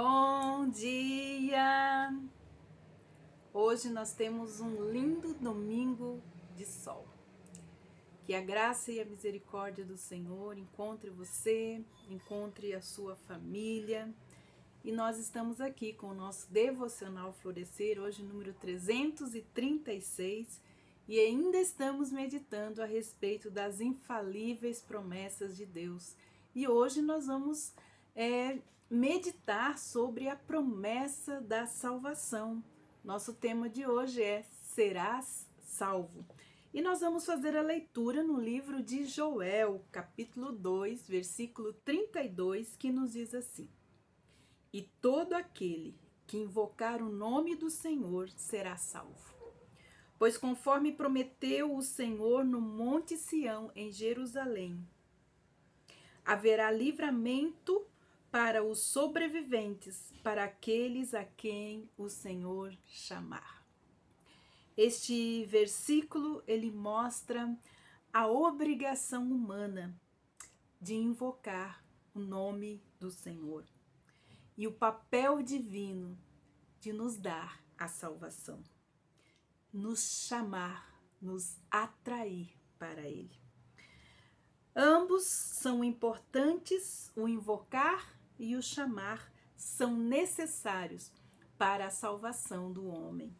Bom dia! Hoje nós temos um lindo domingo de sol. Que a graça e a misericórdia do Senhor encontre você, encontre a sua família. E nós estamos aqui com o nosso Devocional Florescer, hoje número 336, e ainda estamos meditando a respeito das infalíveis promessas de Deus. E hoje nós vamos meditar sobre a promessa da salvação. Nosso tema de hoje é Serás salvo. E nós vamos fazer a leitura no livro de Joel, capítulo 2, versículo 32, que nos diz assim: E todo aquele que invocar o nome do Senhor será salvo. Pois conforme prometeu o Senhor no Monte Sião, em Jerusalém, haverá livramento para os sobreviventes, para aqueles a quem o Senhor chamar. Este versículo, ele mostra a obrigação humana de invocar o nome do Senhor e o papel divino de nos dar a salvação, nos chamar, nos atrair para Ele. Ambos são importantes, o invocar e o chamar são necessários para a salvação do homem.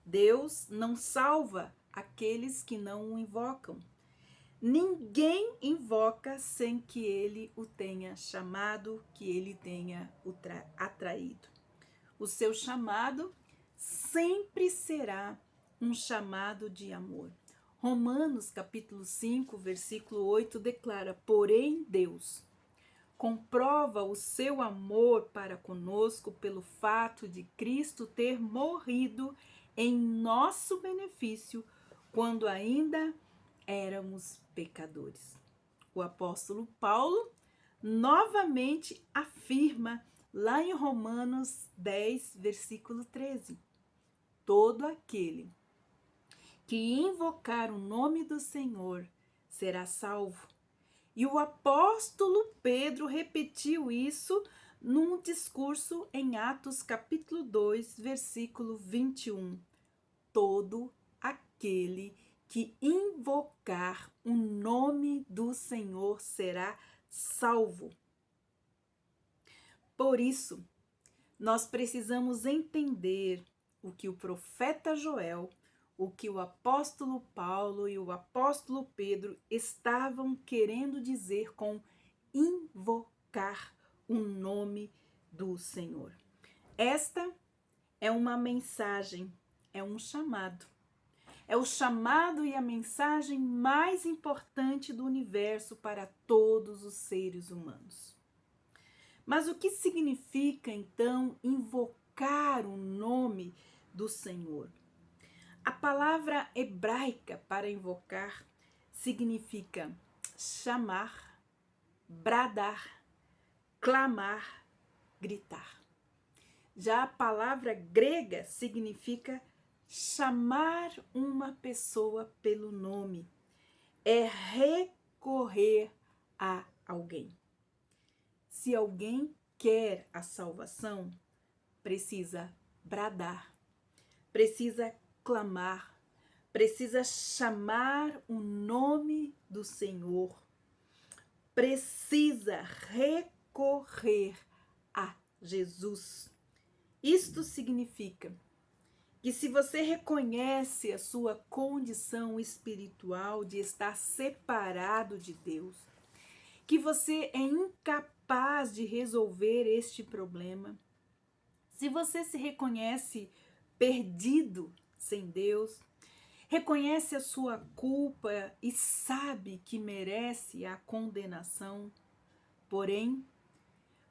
Deus não salva aqueles que não o invocam. Ninguém invoca sem que ele o tenha chamado, que ele tenha o atraído. O seu chamado sempre será um chamado de amor. Romanos capítulo 5, versículo 8 declara: Porém Deus comprova o seu amor para conosco pelo fato de Cristo ter morrido em nosso benefício quando ainda éramos pecadores. O apóstolo Paulo novamente afirma lá em Romanos 10, versículo 13: Todo aquele que invocar o nome do Senhor será salvo. E o apóstolo Pedro repetiu isso num discurso em Atos capítulo 2, versículo 21. Todo aquele que invocar o nome do Senhor será salvo. Por isso, nós precisamos entender o que o profeta Joel, o que o apóstolo Paulo e o apóstolo Pedro estavam querendo dizer com invocar o nome do Senhor. Esta é uma mensagem, é um chamado. É o chamado e a mensagem mais importante do universo para todos os seres humanos. Mas o que significa, então, invocar o nome do Senhor? A palavra hebraica para invocar significa chamar, bradar, clamar, gritar. Já a palavra grega significa chamar uma pessoa pelo nome, é recorrer a alguém. Se alguém quer a salvação, precisa bradar, precisa clamar, precisa chamar o nome do Senhor, precisa recorrer a Jesus. Isto significa que se você reconhece a sua condição espiritual de estar separado de Deus, que você é incapaz de resolver este problema, se você se reconhece perdido sem Deus, reconhece a sua culpa e sabe que merece a condenação, porém,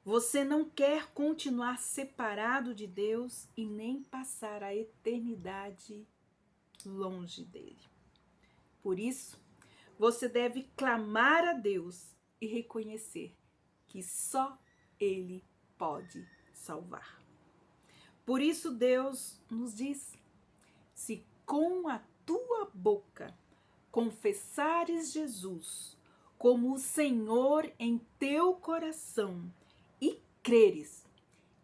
você não quer continuar separado de Deus e nem passar a eternidade longe dele. Por isso, você deve clamar a Deus e reconhecer que só Ele pode salvar. Por isso Deus nos diz: se com a tua boca confessares Jesus como o Senhor em teu coração e creres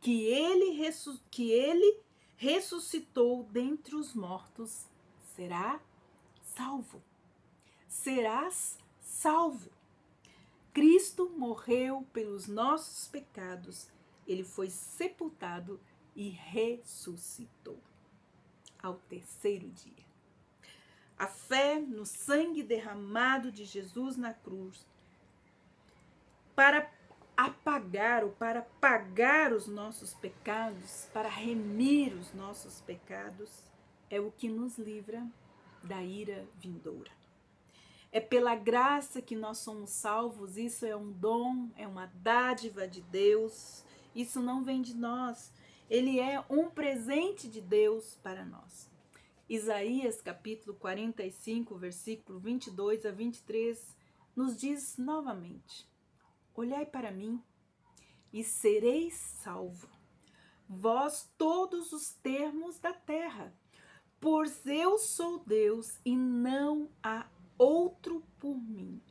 que ele ressuscitou dentre os mortos, será salvo. Serás salvo. Cristo morreu pelos nossos pecados. Ele foi sepultado e ressuscitou ao terceiro dia. A fé no sangue derramado de Jesus na cruz para apagar ou para pagar os nossos pecados, para remir os nossos pecados, é o que nos livra da ira vindoura. É pela graça que nós somos salvos, isso é um dom, é uma dádiva de Deus, isso não vem de nós, ele é um presente de Deus para nós. Isaías capítulo 45, versículo 22 a 23, nos diz novamente: olhai para mim e sereis salvo, vós todos os termos da terra, pois eu sou Deus e não há outro por mim.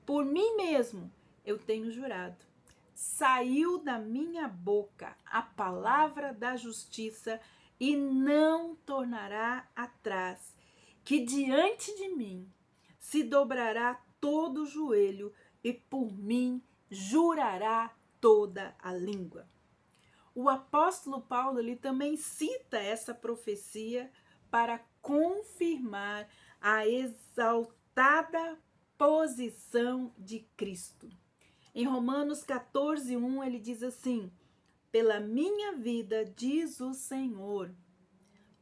Por mim mesmo eu tenho jurado. Saiu da minha boca a palavra da justiça e não tornará atrás, que diante de mim se dobrará todo o joelho e por mim jurará toda a língua. O apóstolo Paulo ele também cita essa profecia para confirmar a exaltada posição de Cristo. Em Romanos 14:1 ele diz assim: pela minha vida, diz o Senhor,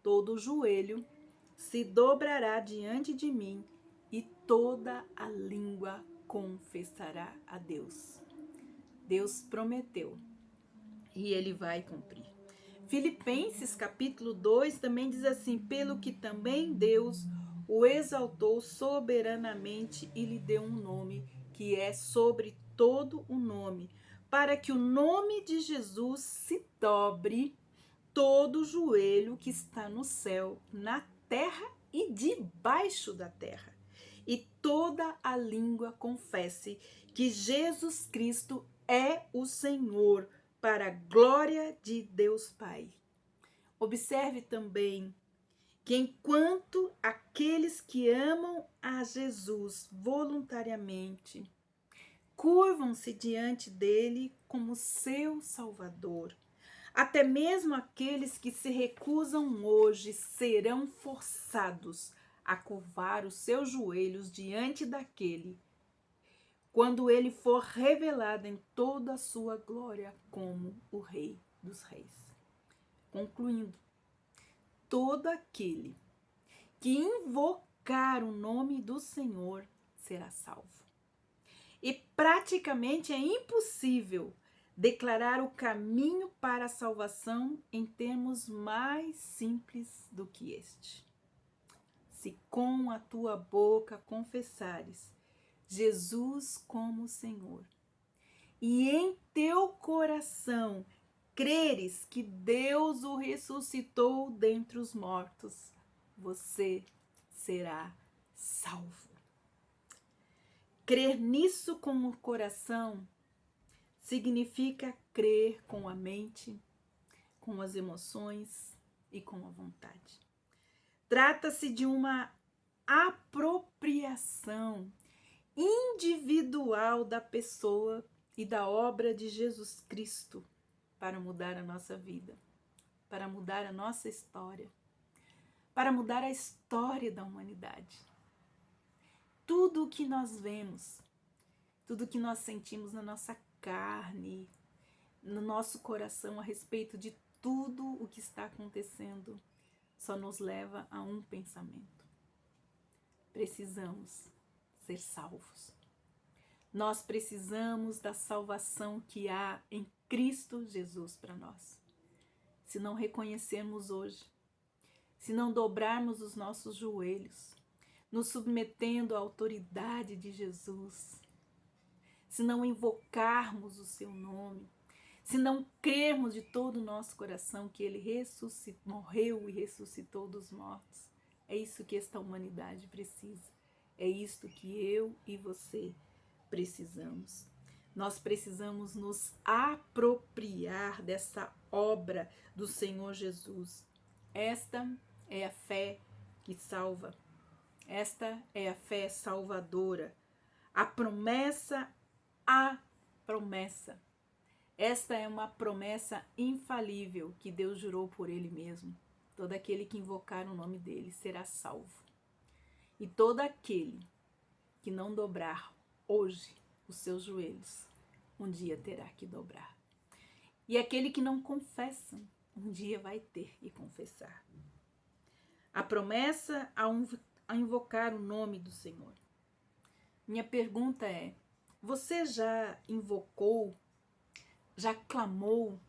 todo joelho se dobrará diante de mim e toda a língua confessará a Deus. Deus prometeu e ele vai cumprir. Filipenses capítulo 2 também diz assim: pelo que também Deus o exaltou soberanamente e lhe deu um nome que é sobre todo o nome, para que o nome de Jesus se dobre todo o joelho que está no céu, na terra e debaixo da terra, e toda a língua confesse que Jesus Cristo é o Senhor, para a glória de Deus Pai. Observe também que enquanto aqueles que amam a Jesus voluntariamente curvam-se diante dele como seu Salvador, até mesmo aqueles que se recusam hoje serão forçados a curvar os seus joelhos diante daquele, quando ele for revelado em toda a sua glória como o Rei dos Reis. Concluindo, todo aquele que invocar o nome do Senhor será salvo. E praticamente é impossível declarar o caminho para a salvação em termos mais simples do que este. Se com a tua boca confessares Jesus como Senhor, e em teu coração creres que Deus o ressuscitou dentre os mortos, você será salvo. Crer nisso com o coração significa crer com a mente, com as emoções e com a vontade. Trata-se de uma apropriação individual da pessoa e da obra de Jesus Cristo para mudar a nossa vida, para mudar a nossa história, para mudar a história da humanidade. Tudo o que nós vemos, tudo o que nós sentimos na nossa carne, no nosso coração a respeito de tudo o que está acontecendo, só nos leva a um pensamento: precisamos ser salvos. Nós precisamos da salvação que há em Cristo Jesus para nós. Se não reconhecermos hoje, se não dobrarmos os nossos joelhos, nos submetendo à autoridade de Jesus, se não invocarmos o seu nome, se não crermos de todo o nosso coração que ele morreu e ressuscitou dos mortos, é isso que esta humanidade precisa. É isto que eu e você precisamos. Nós precisamos nos apropriar dessa obra do Senhor Jesus. Esta é a fé que salva. Esta é a fé salvadora. A promessa. Esta é uma promessa infalível que Deus jurou por Ele mesmo. Todo aquele que invocar o nome dele será salvo. E todo aquele que não dobrar hoje os seus joelhos, um dia terá que dobrar. E aquele que não confessa, um dia vai ter que confessar. A promessa a invocar o nome do Senhor. Minha pergunta é: você já invocou, já clamou,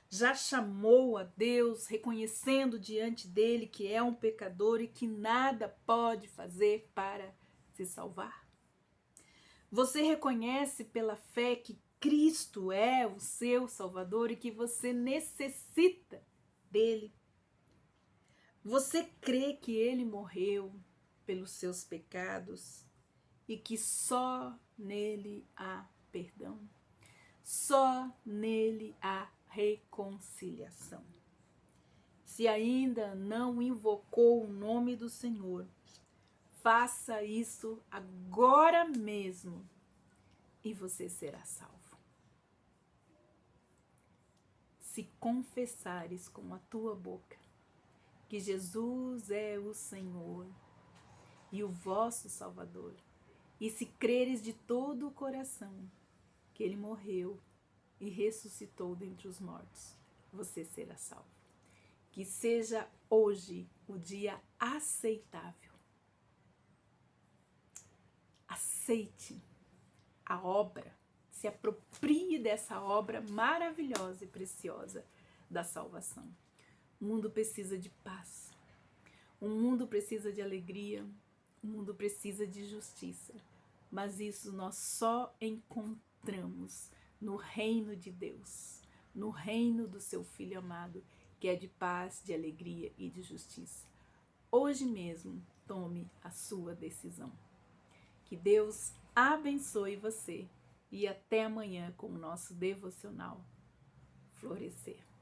já chamou a Deus, reconhecendo diante dele que é um pecador e que nada pode fazer para se salvar? Você reconhece pela fé que Cristo é o seu Salvador e que você necessita dele? Você crê que ele morreu pelos seus pecados e que só nele há perdão? Só nele há reconciliação. Se ainda não invocou o nome do Senhor, faça isso agora mesmo e você será salvo. Se confessares com a tua boca que Jesus é o Senhor e o vosso Salvador, e se creres de todo o coração que ele morreu e ressuscitou dentre os mortos, você será salvo. Que seja hoje o dia aceitável. Aceite a obra, se aproprie dessa obra maravilhosa e preciosa da salvação. O mundo precisa de paz, o mundo precisa de alegria, o mundo precisa de justiça, mas isso nós só encontramos no reino de Deus, no reino do seu Filho amado, que é de paz, de alegria e de justiça. Hoje mesmo, tome a sua decisão. Que Deus abençoe você e até amanhã com o nosso devocional Florescer.